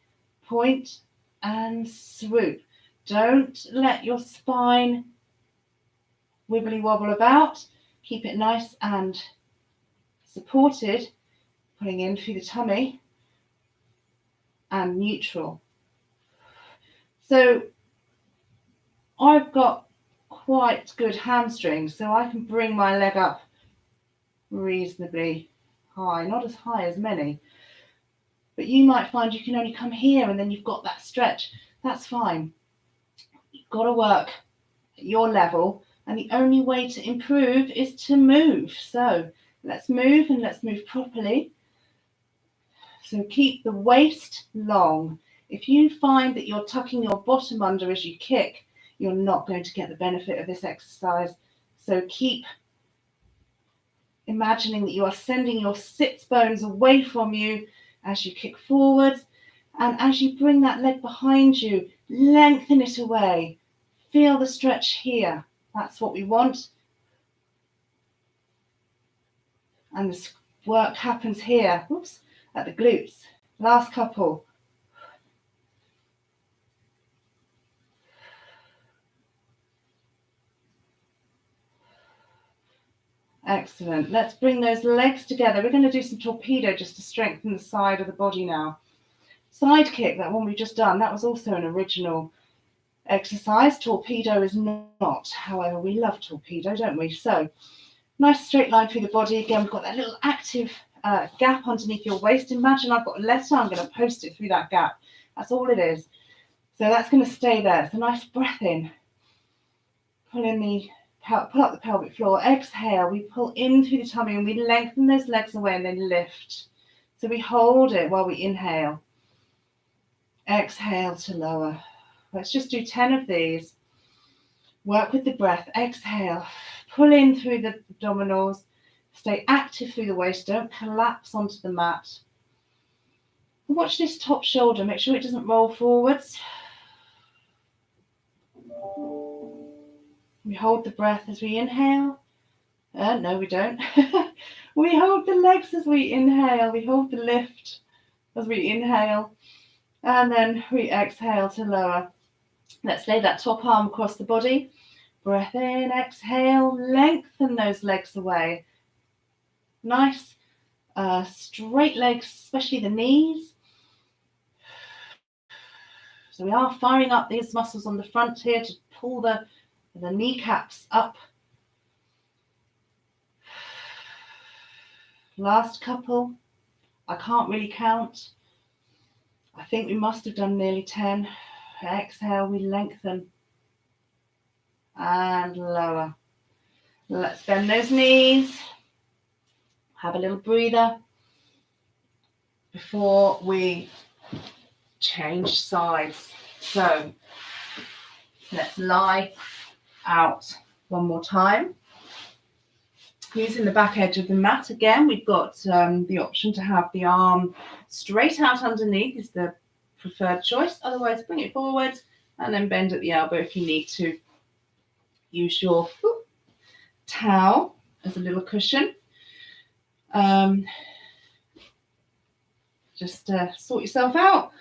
Speaker 1: point and swoop. Don't let your spine wibbly wobble about. Keep it nice and supported, pulling in through the tummy, and neutral. So I've got quite good hamstrings, so I can bring my leg up reasonably high, not as high as many, but you might find you can only come here and then you've got that stretch. That's fine. You've got to work at your level, and the only way to improve is to move. So let's move, and let's move properly. So keep the waist long. If you find that you're tucking your bottom under as you kick, you're not going to get the benefit of this exercise. So keep imagining that you are sending your sits bones away from you as you kick forwards. And as you bring that leg behind you, lengthen it away. Feel the stretch here. That's what we want. And this work happens here, at the glutes. Last couple. Excellent. Let's bring those legs together. We're going to do some torpedo just to strengthen the side of the body now. Side kick, that one we've just done, that was also an original exercise. Torpedo is not. However, we love torpedo, don't we? So, nice straight line through the body. Again, we've got that little active gap underneath your waist. Imagine I've got a letter, I'm going to post it through that gap. That's all it is. So that's going to stay there. It's a nice breath in. Pull up the pelvic floor. Exhale, we pull in through the tummy and we lengthen those legs away and then lift. So we hold it while we inhale. Exhale to lower. Let's just do 10 of these. Work with the breath. Exhale. Pull in through the abdominals. Stay active through the waist. Don't collapse onto the mat. Watch this top shoulder. Make sure it doesn't roll forwards. We hold the breath as we inhale. No, we don't. We hold the legs as we inhale. We hold the lift as we inhale. And then we exhale to lower. Let's lay that top arm across the body. Breath in, exhale, lengthen those legs away. Nice straight legs, especially the knees. So we are firing up these muscles on the front here to pull the kneecaps up. Last couple. I can't really count. I think we must have done nearly 10. Exhale, we lengthen and lower. Let's bend those knees. Have a little breather before we change sides. So let's lie out one more time. Using the back edge of the mat again, we've got the option to have the arm straight out underneath is the preferred choice. Otherwise, bring it forwards and then bend at the elbow if you need to. Use your towel as a little cushion. Just sort yourself out.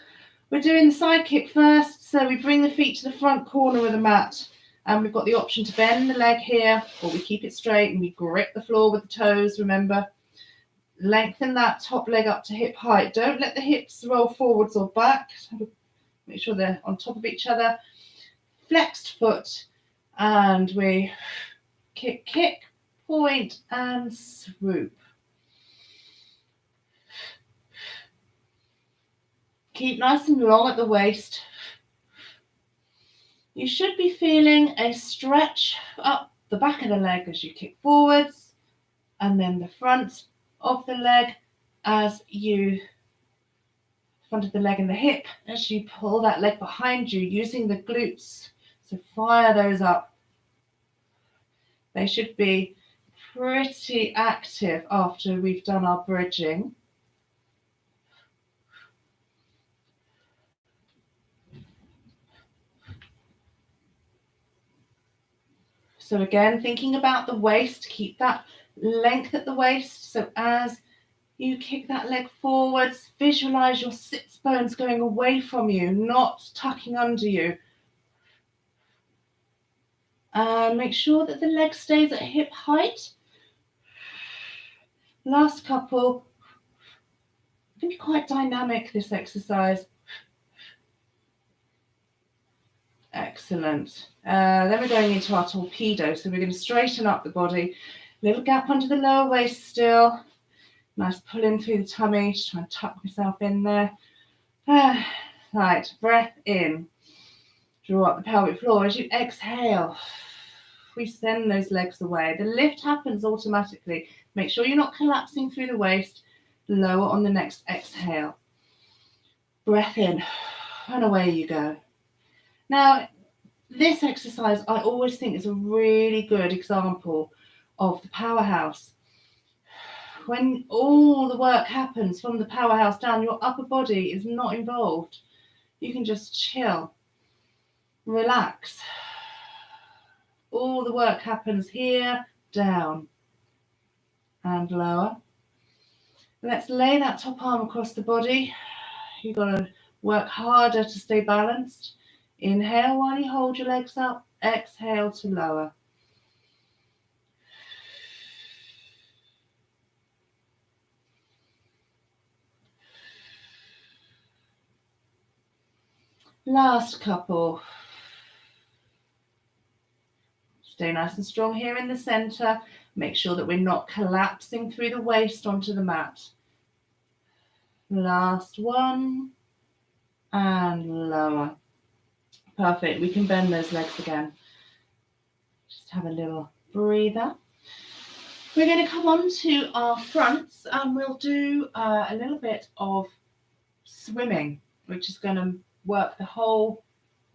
Speaker 1: We're doing the side kick first, so we bring the feet to the front corner of the mat, and we've got the option to bend the leg here, or we keep it straight and we grip the floor with the toes, remember. Lengthen that top leg up to hip height. Don't let the hips roll forwards or back. Make sure they're on top of each other. Flexed foot, and we kick, kick, point, and swoop. Keep nice and long at the waist. You should be feeling a stretch up the back of the leg as you kick forwards, and then the front of the leg as you, front of the leg and the hip, as you pull that leg behind you using the glutes. So fire those up. They should be pretty active after we've done our bridging. So again, thinking about the waist, keep that length at the waist. So as you kick that leg forwards, visualize your sits bones going away from you, not tucking under you. And make sure that the leg stays at hip height. Last couple. It can be quite dynamic, this exercise. Excellent. Then we're going into our torpedo. So we're going to straighten up the body. Little gap under the lower waist still. Nice pull in through the tummy. Just try and tuck myself in there. Right, breath in. Draw up the pelvic floor. As you exhale, we send those legs away. The lift happens automatically. Make sure you're not collapsing through the waist. Lower on the next exhale. Breath in, and away you go. Now, this exercise I always think is a really good example of the powerhouse. When all the work happens from the powerhouse down, your upper body is not involved. You can just chill, relax. All the work happens here, down, and lower. Let's lay that top arm across the body. You've got to work harder to stay balanced. Inhale while you hold your legs up. Exhale to lower. Last couple. Stay nice and strong here in the center. Make sure that we're not collapsing through the waist onto the mat. Last one. And lower. Perfect. We can bend those legs again. Just have a little breather. We're going to come on to our fronts and we'll do a little bit of swimming, which is going to work the whole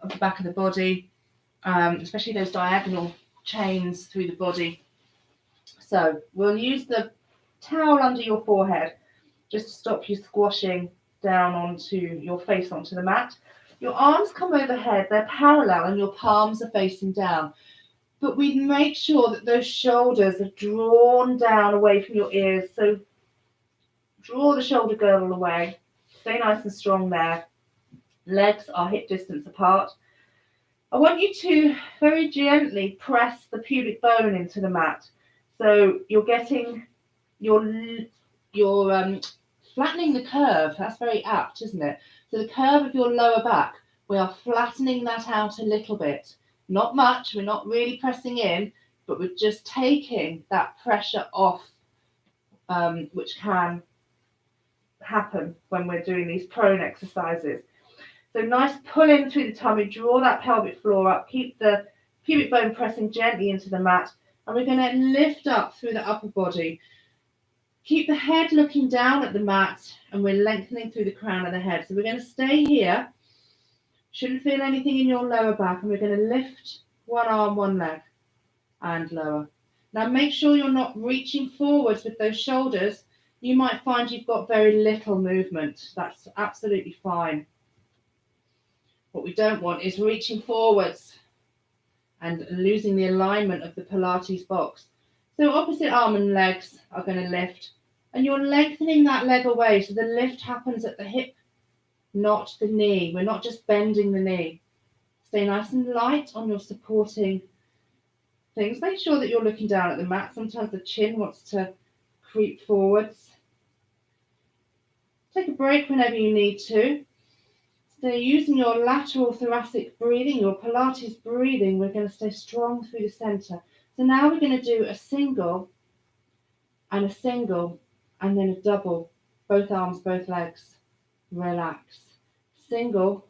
Speaker 1: of the back of the body, especially those diagonal chains through the body. So we'll use the towel under your forehead just to stop you squashing down onto your face onto the mat. Your arms come overhead, they're parallel and your palms are facing down. But we make sure that those shoulders are drawn down away from your ears. So draw the shoulder girdle away. Stay nice and strong there. Legs are hip distance apart. I want you to very gently press the pubic bone into the mat. So you're getting you're flattening the curve. That's very apt, isn't it? So the curve of your lower back, we are flattening that out a little bit. Not much, we're not really pressing in, but we're just taking that pressure off which can happen when we're doing these prone exercises. So nice pull in through the tummy, draw that pelvic floor up, keep the pubic bone pressing gently into the mat, and we're going to lift up through the upper body. Keep the head looking down at the mat, and we're lengthening through the crown of the head. So we're going to stay here. Shouldn't feel anything in your lower back, and we're going to lift one arm, one leg, and lower. Now make sure you're not reaching forwards with those shoulders. You might find you've got very little movement. That's absolutely fine. What we don't want is reaching forwards and losing the alignment of the Pilates box. So opposite arm and legs are going to lift, and you're lengthening that leg away, so the lift happens at the hip, not the knee. We're not just bending the knee. Stay nice and light on your supporting things. Make sure that you're looking down at the mat. Sometimes the chin wants to creep forwards. Take a break whenever you need to. Stay using your lateral thoracic breathing, your Pilates breathing. We're going to stay strong through the center. So now we're going to do a single, and then a double. Both arms, both legs. Relax. Single,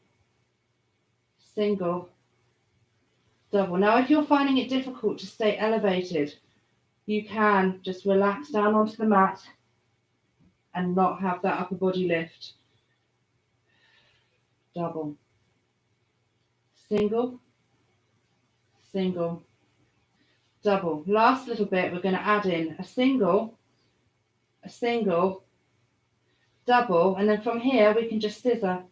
Speaker 1: single, double. Now, if you're finding it difficult to stay elevated, you can just relax down onto the mat and not have that upper body lift. Double. Single, single, double. Last little bit, we're going to add in a single, double, and then from here we can just scissor,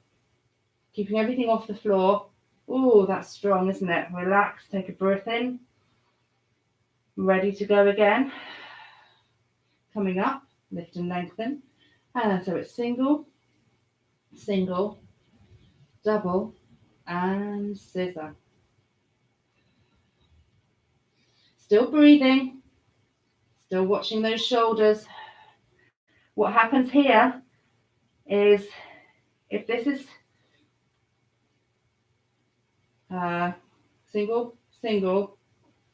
Speaker 1: keeping everything off the floor. Oh, that's strong, isn't it? Relax, take a breath in. Ready to go again. Coming up, lift and lengthen. And so it's single, single, double, and scissor. Still breathing, still watching those shoulders. What happens here is, if this is single, single,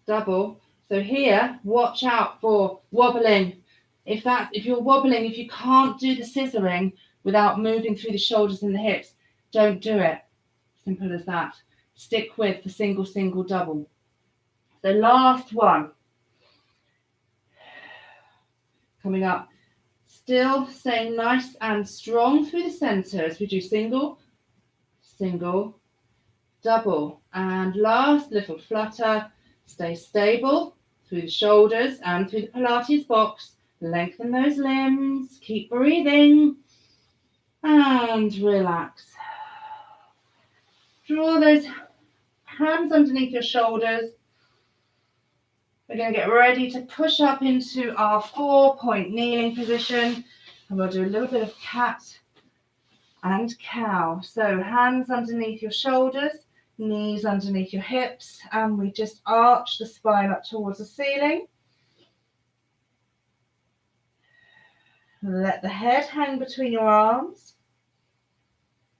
Speaker 1: double, so here, watch out for wobbling. If you're wobbling, if you can't do the scissoring without moving through the shoulders and the hips, don't do it. Simple as that. Stick with the single, single, double. The last one. Coming up. Still staying nice and strong through the center as we do single, single, double. And last little flutter. Stay stable through the shoulders and through the Pilates box. Lengthen those limbs. Keep breathing. And relax. Draw those hands underneath your shoulders. We're going to get ready to push up into our 4-point kneeling position. And we'll do a little bit of cat and cow. So hands underneath your shoulders, knees underneath your hips, and we just arch the spine up towards the ceiling. Let the head hang between your arms.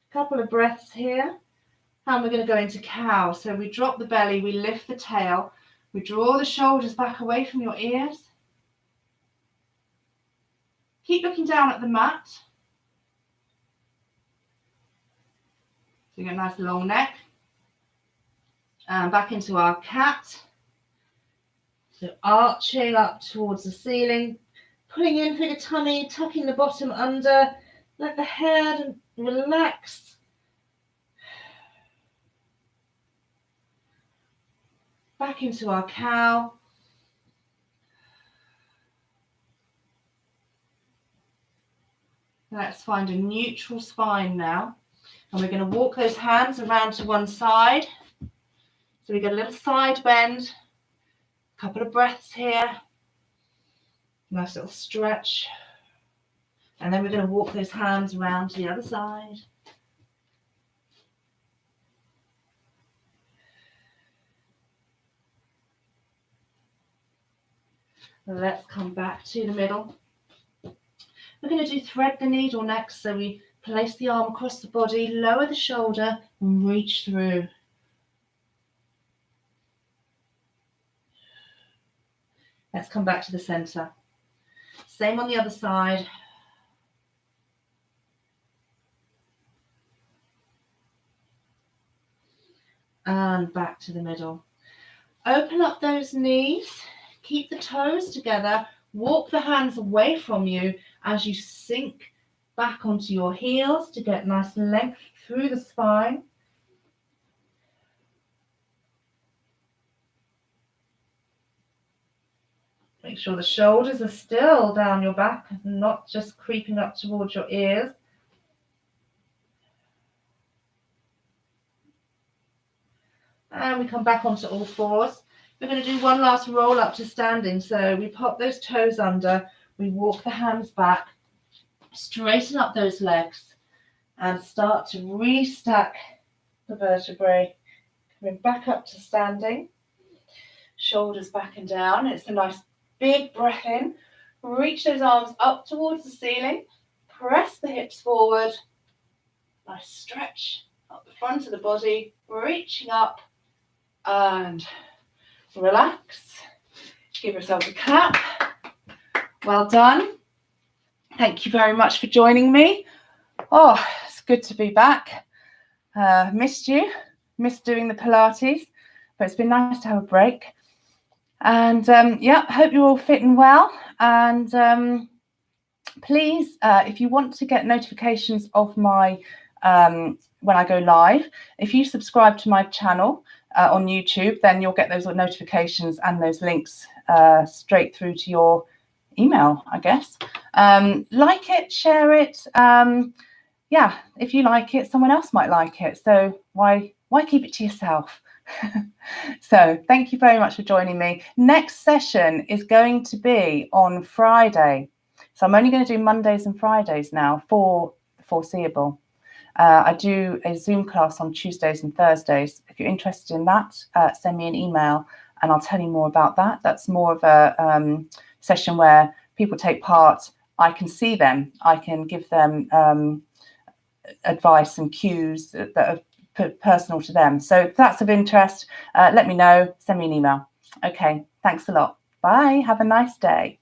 Speaker 1: A couple of breaths here. And we're going to go into cow. So we drop the belly, we lift the tail, we draw the shoulders back away from your ears. Keep looking down at the mat. So you get a nice long neck. And back into our cat. So arching up towards the ceiling, pulling in through the tummy, tucking the bottom under. Let the head relax. Back into our cow. Let's find a neutral spine now. And we're going to walk those hands around to one side. So we get a little side bend. A couple of breaths here. Nice little stretch. And then we're going to walk those hands around to the other side. Let's come back to the middle. We're going to do thread the needle next. So we place the arm across the body, lower the shoulder, and reach through. Let's come back to the center. Same on the other side. And back to the middle. Open up those knees, keep the toes together, walk the hands away from you as you sink back onto your heels to get nice length through the spine. Make sure the shoulders are still down your back, not just creeping up towards your ears. And we come back onto all fours. We're going to do one last roll up to standing. So we pop those toes under, we walk the hands back, straighten up those legs, and start to restack the vertebrae. Coming back up to standing, shoulders back and down. It's a nice big breath in. Reach those arms up towards the ceiling. Press the hips forward. Nice stretch up the front of the body, reaching up. And relax. Give yourself a clap. Well done. Thank you very much for joining me. Oh, it's good to be back. Missed you. Missed doing the Pilates, but it's been nice to have a break. And yeah, hope you're all fit and well. And please, if you want to get notifications of my when I go live, if you subscribe to my channel on YouTube, then you'll get those notifications and those links straight through to your email, I guess. Like it, share it. Yeah, if you like it, someone else might like it. So why keep it to yourself? So thank you very much for joining me. Next session is going to be on Friday. So I'm only going to do Mondays and Fridays now for the foreseeable. I do a Zoom class on Tuesdays and Thursdays. If you're interested in that, send me an email and I'll tell you more about that. That's more of a session where people take part. I can see them. I can give them advice and cues that are personal to them. So if that's of interest, let me know. Send me an email. Okay, thanks a lot. Bye. Have a nice day.